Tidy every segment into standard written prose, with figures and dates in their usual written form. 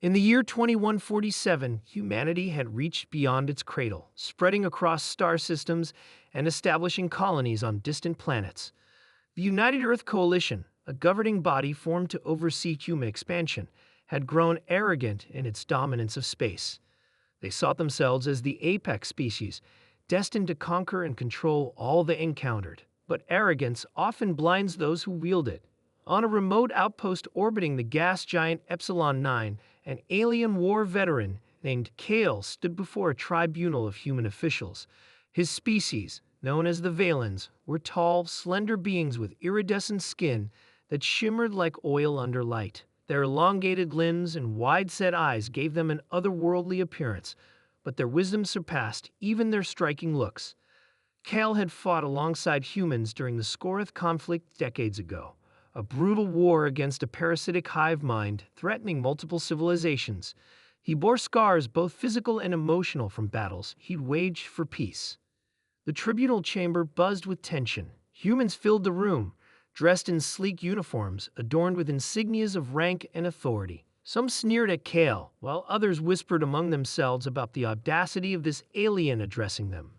In the year 2147, humanity had reached beyond its cradle, spreading across star systems and establishing colonies on distant planets. The United Earth Coalition, a governing body formed to oversee human expansion, had grown arrogant in its dominance of space. They saw themselves as the apex species, destined to conquer and control all they encountered. But arrogance often blinds those who wield it. On a remote outpost orbiting the gas giant Epsilon 9, an alien war veteran named Kale stood before a tribunal of human officials. His species, known as the Valens, were tall, slender beings with iridescent skin that shimmered like oil under light. Their elongated limbs and wide-set eyes gave them an otherworldly appearance, but their wisdom surpassed even their striking looks. Kale had fought alongside humans during the Scorith conflict decades ago, a brutal war against a parasitic hive mind threatening multiple civilizations. He bore scars both physical and emotional from battles he'd waged for peace. The tribunal chamber buzzed with tension. Humans filled the room, dressed in sleek uniforms adorned with insignias of rank and authority. Some sneered at Kale, while others whispered among themselves about the audacity of this alien addressing them.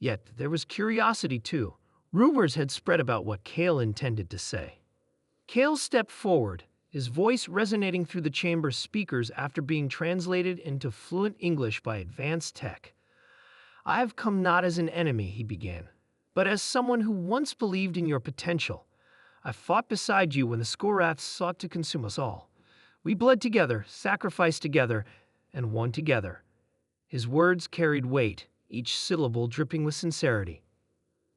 Yet there was curiosity, too. Rumors had spread about what Kale intended to say. Kale stepped forward, his voice resonating through the chamber's speakers after being translated into fluent English by advanced tech. "I have come not as an enemy," he began, "but as someone who once believed in your potential. I fought beside you when the Skoraths sought to consume us all. We bled together, sacrificed together, and won together." His words carried weight, each syllable dripping with sincerity.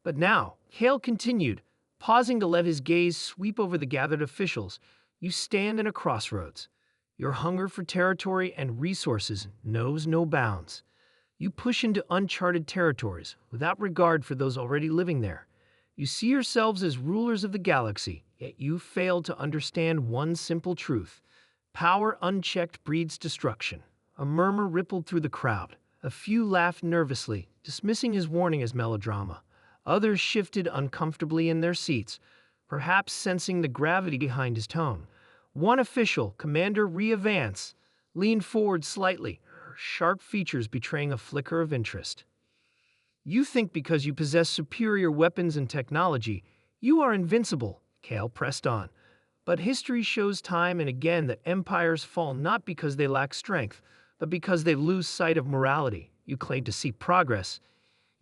"But now," Kale continued, pausing to let his gaze sweep over the gathered officials, "you stand at a crossroads. Your hunger for territory and resources knows no bounds. You push into uncharted territories without regard for those already living there. You see yourselves as rulers of the galaxy, yet you fail to understand one simple truth. Power unchecked breeds destruction." A murmur rippled through the crowd. A few laughed nervously, dismissing his warning as melodrama. Others shifted uncomfortably in their seats, perhaps sensing the gravity behind his tone. One official, Commander Rhea Vance, leaned forward slightly, her sharp features betraying a flicker of interest. "You think because you possess superior weapons and technology, you are invincible," Kale pressed on. "But history shows time and again that empires fall not because they lack strength, but because they lose sight of morality. You claim to see progress,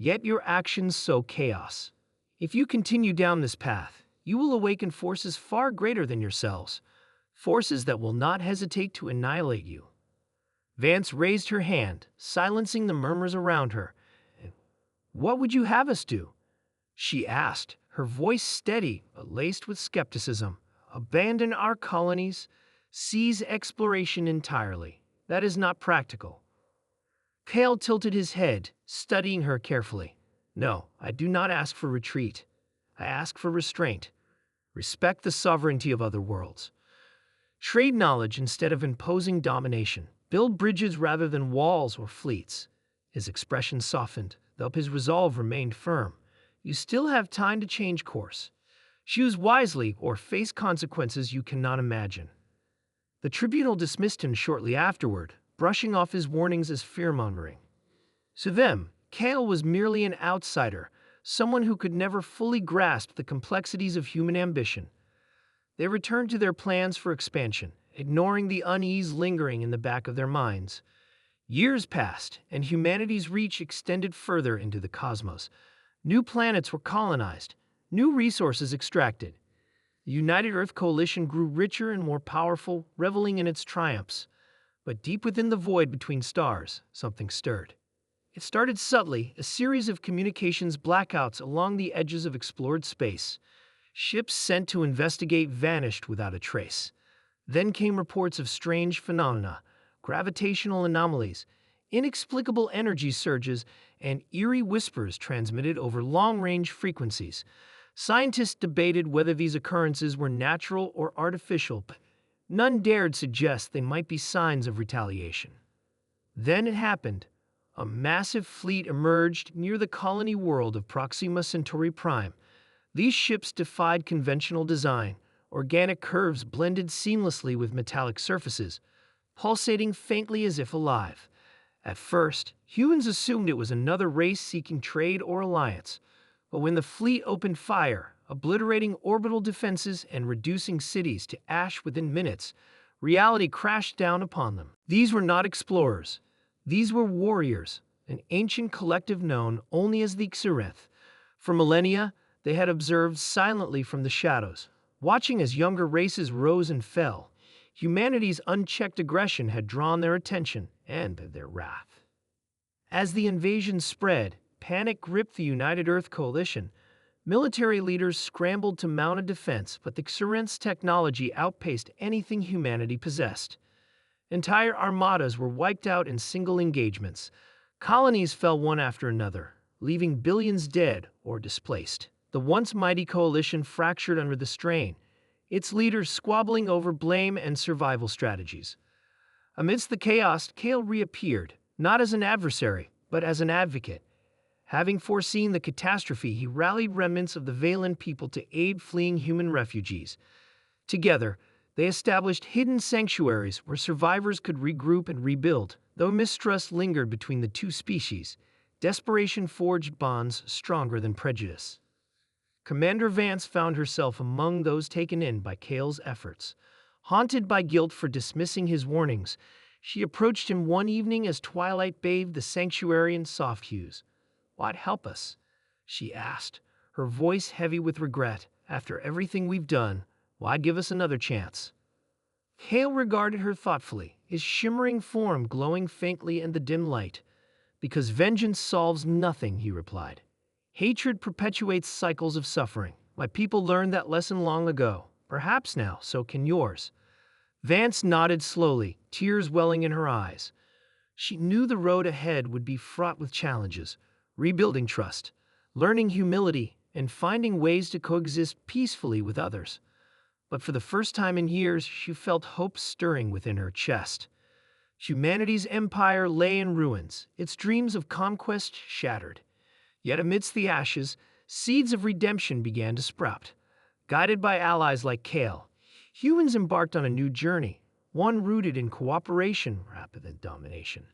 yet your actions sow chaos. If you continue down this path, you will awaken forces far greater than yourselves, forces that will not hesitate to annihilate you." Vance raised her hand, silencing the murmurs around her. "What would you have us do?" she asked, her voice steady but laced with skepticism. "Abandon our colonies, cease exploration entirely. That is not practical." Kale tilted his head, studying her carefully. "No, I do not ask for retreat. I ask for restraint. Respect the sovereignty of other worlds. Trade knowledge instead of imposing domination. Build bridges rather than walls or fleets." His expression softened, though his resolve remained firm. "You still have time to change course. Choose wisely or face consequences you cannot imagine." The tribunal dismissed him shortly afterward, brushing off his warnings as fear-mongering. To them, Kale was merely an outsider, someone who could never fully grasp the complexities of human ambition. They returned to their plans for expansion, ignoring the unease lingering in the back of their minds. Years passed, and humanity's reach extended further into the cosmos. New planets were colonized, new resources extracted. The United Earth Coalition grew richer and more powerful, reveling in its triumphs. But deep within the void between stars, something stirred. It started subtly, a series of communications blackouts along the edges of explored space. Ships sent to investigate vanished without a trace. Then came reports of strange phenomena, gravitational anomalies, inexplicable energy surges, and eerie whispers transmitted over long-range frequencies. Scientists debated whether these occurrences were natural or artificial, but none dared suggest they might be signs of retaliation. Then it happened. A massive fleet emerged near the colony world of Proxima Centauri Prime. These ships defied conventional design. Organic curves blended seamlessly with metallic surfaces. pulsating faintly as if alive. At first, humans assumed it was another race seeking trade or alliance, but when the fleet opened fire, obliterating orbital defenses and reducing cities to ash within minutes, reality crashed down upon them. These were not explorers. These were warriors, an ancient collective known only as the Xereth. For millennia, they had observed silently from the shadows, watching as younger races rose and fell. Humanity's unchecked aggression had drawn their attention and their wrath. As the invasion spread, panic gripped the United Earth Coalition. Military leaders scrambled to mount a defense, but the Xereth's technology outpaced anything humanity possessed. Entire armadas were wiped out in single engagements. Colonies fell one after another, leaving billions dead or displaced. The once mighty coalition fractured under the strain, its leaders squabbling over blame and survival strategies. Amidst the chaos, Kale reappeared, not as an adversary, but as an advocate. Having foreseen the catastrophe, he rallied remnants of the Valen people to aid fleeing human refugees. Together, they established hidden sanctuaries where survivors could regroup and rebuild. Though mistrust lingered between the two species, desperation forged bonds stronger than prejudice. Commander Vance found herself among those taken in by Kale's efforts. Haunted by guilt for dismissing his warnings, she approached him one evening as twilight bathed the sanctuary in soft hues. "Why'd help us?" she asked, her voice heavy with regret. "After everything we've done, why'd give us another chance?" Kale regarded her thoughtfully, his shimmering form glowing faintly in the dim light. "Because vengeance solves nothing," he replied. "Hatred perpetuates cycles of suffering. My people learned that lesson long ago. Perhaps now, so can yours." Vance nodded slowly, tears welling in her eyes. She knew the road ahead would be fraught with challenges, rebuilding trust, learning humility, and finding ways to coexist peacefully with others. But for the first time in years, she felt hope stirring within her chest. Humanity's empire lay in ruins, its dreams of conquest shattered. Yet amidst the ashes, seeds of redemption began to sprout. Guided by allies like Kale, humans embarked on a new journey, one rooted in cooperation rather than domination.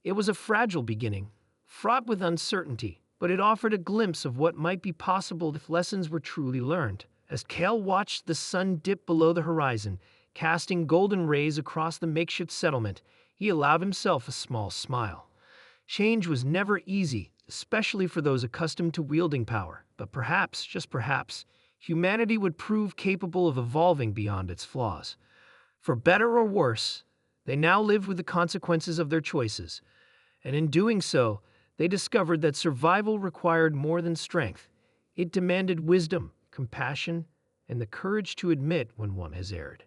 It was a fragile beginning, fraught with uncertainty, but it offered a glimpse of what might be possible if lessons were truly learned. As Kale watched the sun dip below the horizon, casting golden rays across the makeshift settlement, he allowed himself a small smile. Change was never easy, especially for those accustomed to wielding power, but perhaps, just perhaps, humanity would prove capable of evolving beyond its flaws. For better or worse, they now lived with the consequences of their choices, and in doing so, they discovered that survival required more than strength. It demanded wisdom, compassion, and the courage to admit when one has erred.